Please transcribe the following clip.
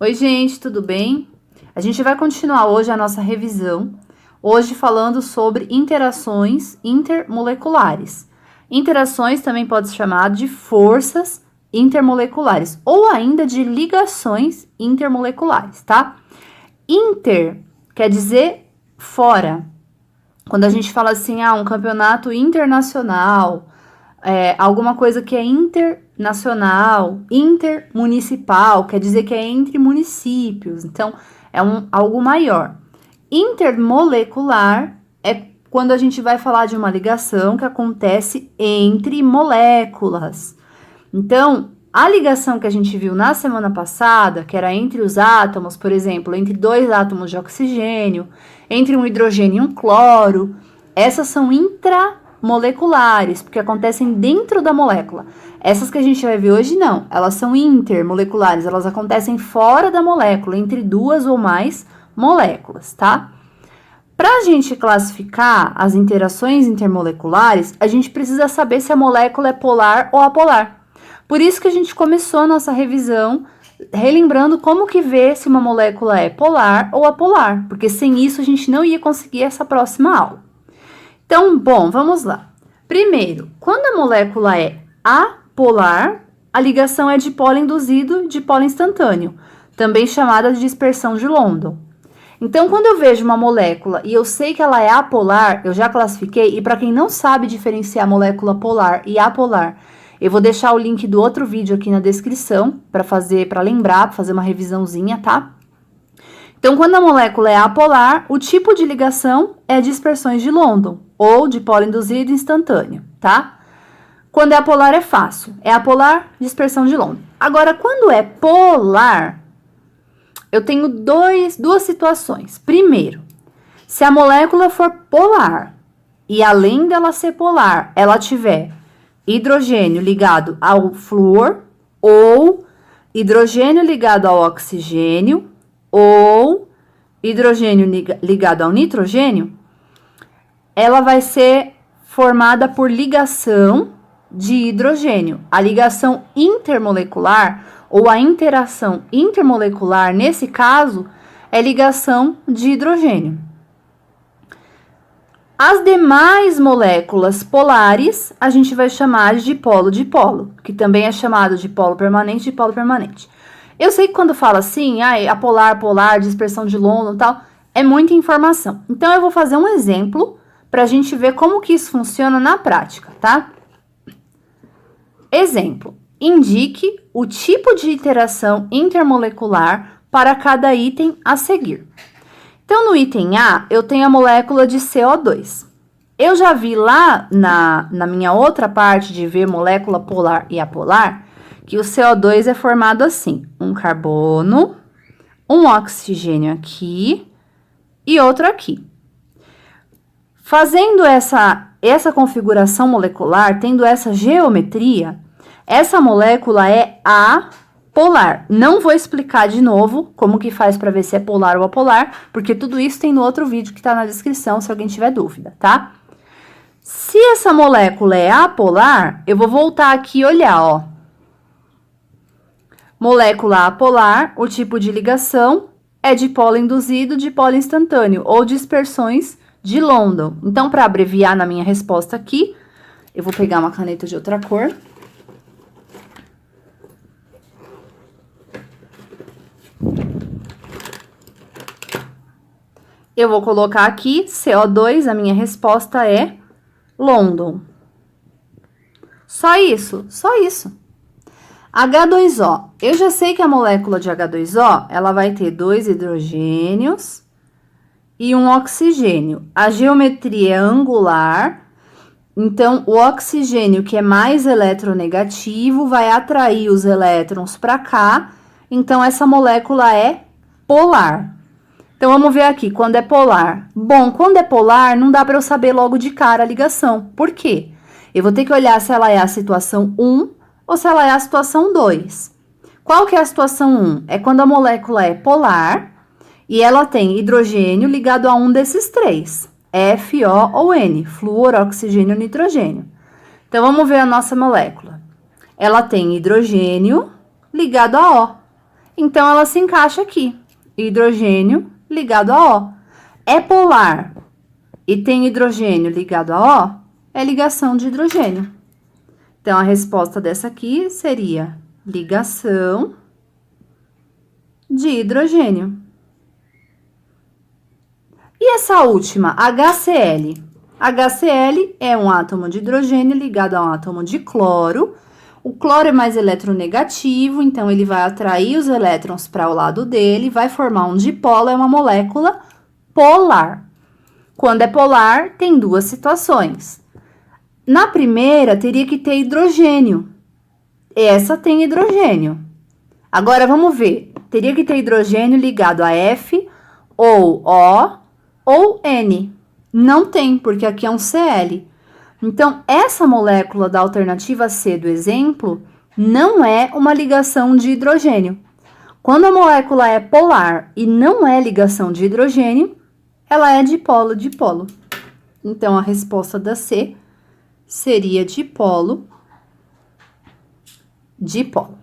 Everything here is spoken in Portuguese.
Oi, gente, tudo bem? A gente vai continuar hoje a nossa revisão, hoje falando sobre interações intermoleculares. Interações também pode ser chamado de forças intermoleculares ou ainda de ligações intermoleculares, tá? Inter quer dizer fora. Quando a gente fala assim, um campeonato internacional, alguma coisa que é internacional, intermunicipal, quer dizer que é entre municípios, então é algo maior. Intermolecular é quando a gente vai falar de uma ligação que acontece entre moléculas. Então, a ligação que a gente viu na semana passada, que era entre os átomos, por exemplo, entre dois átomos de oxigênio, entre um hidrogênio e um cloro, essas são intramoleculares, porque acontecem dentro da molécula. Essas que a gente vai ver hoje, não. Elas são intermoleculares, elas acontecem fora da molécula, entre duas ou mais moléculas, tá? Para a gente classificar as interações intermoleculares, a gente precisa saber se a molécula é polar ou apolar. Por isso que a gente começou a nossa revisão relembrando como que vê se uma molécula é polar ou apolar, porque sem isso a gente não ia conseguir essa próxima aula. Então, bom, vamos lá. Primeiro, quando a molécula é apolar, a ligação é dipolo induzido, dipolo instantâneo, também chamada de dispersão de London. Então, quando eu vejo uma molécula e eu sei que ela é apolar, eu já classifiquei, e para quem não sabe diferenciar molécula polar e apolar, eu vou deixar o link do outro vídeo aqui na descrição para lembrar, para fazer uma revisãozinha, tá? Então, quando a molécula é apolar, o tipo de ligação é dispersões de London, ou dipolo induzido instantâneo, tá? Quando é apolar é fácil, é apolar, dispersão de London. Agora, quando é polar, eu tenho duas situações. Primeiro, se a molécula for polar, e além dela ser polar, ela tiver hidrogênio ligado ao flúor, ou hidrogênio ligado ao oxigênio, ou hidrogênio ligado ao nitrogênio, ela vai ser formada por ligação de hidrogênio. A ligação intermolecular, ou a interação intermolecular, nesse caso, é ligação de hidrogênio. As demais moléculas polares, a gente vai chamar de dipolo, que também é chamado de polo permanente e dipolo permanente. Eu sei que quando fala assim, apolar, polar, dispersão de London e tal, é muita informação. Então, eu vou fazer um exemplo para a gente ver como que isso funciona na prática, tá? Exemplo, indique o tipo de interação intermolecular para cada item a seguir. Então, no item A, eu tenho a molécula de CO2. Eu já vi lá na minha outra parte de ver molécula polar e apolar, que o CO2 é formado assim, um carbono, um oxigênio aqui e outro aqui. Fazendo essa configuração molecular, tendo essa geometria, essa molécula é apolar. Não vou explicar de novo como que faz para ver se é polar ou apolar, porque tudo isso tem no outro vídeo que tá na descrição, se alguém tiver dúvida, tá? Se essa molécula é apolar, eu vou voltar aqui e olhar, ó. Molécula apolar, o tipo de ligação é dipolo induzido, dipolo instantâneo, ou dispersões de London. Então, para abreviar na minha resposta aqui, eu vou pegar uma caneta de outra cor. Eu vou colocar aqui CO2, a minha resposta é London. Só isso, só isso. H2O. Eu já sei que a molécula de H2O, ela vai ter 2 hidrogênios e um oxigênio. A geometria é angular, então o oxigênio, que é mais eletronegativo, vai atrair os elétrons para cá, então essa molécula é polar. Então, vamos ver aqui, quando é polar. Bom, quando é polar, não dá para eu saber logo de cara a ligação. Por quê? Eu vou ter que olhar se ela é a situação 1 ou se ela é a situação 2. Qual que é a situação 1? É quando a molécula é polar e ela tem hidrogênio ligado a um desses três. F, O ou N, flúor, oxigênio, nitrogênio. Então, vamos ver a nossa molécula. Ela tem hidrogênio ligado a O. Então, ela se encaixa aqui. Hidrogênio ligado a O. É polar e tem hidrogênio ligado a O, é ligação de hidrogênio. Então, a resposta dessa aqui seria ligação de hidrogênio. E essa última, HCl? HCl é um átomo de hidrogênio ligado a um átomo de cloro. O cloro é mais eletronegativo, então ele vai atrair os elétrons para o lado dele, vai formar um dipolo, é uma molécula polar. Quando é polar, tem duas situações. Na primeira, teria que ter hidrogênio. Essa tem hidrogênio. Agora, vamos ver. Teria que ter hidrogênio ligado a F, ou O, ou N. Não tem, porque aqui é um Cl. Então, essa molécula da alternativa C do exemplo não é uma ligação de hidrogênio. Quando a molécula é polar e não é ligação de hidrogênio, ela é dipolo-dipolo. Então, a resposta da C seria dipolo-dipolo.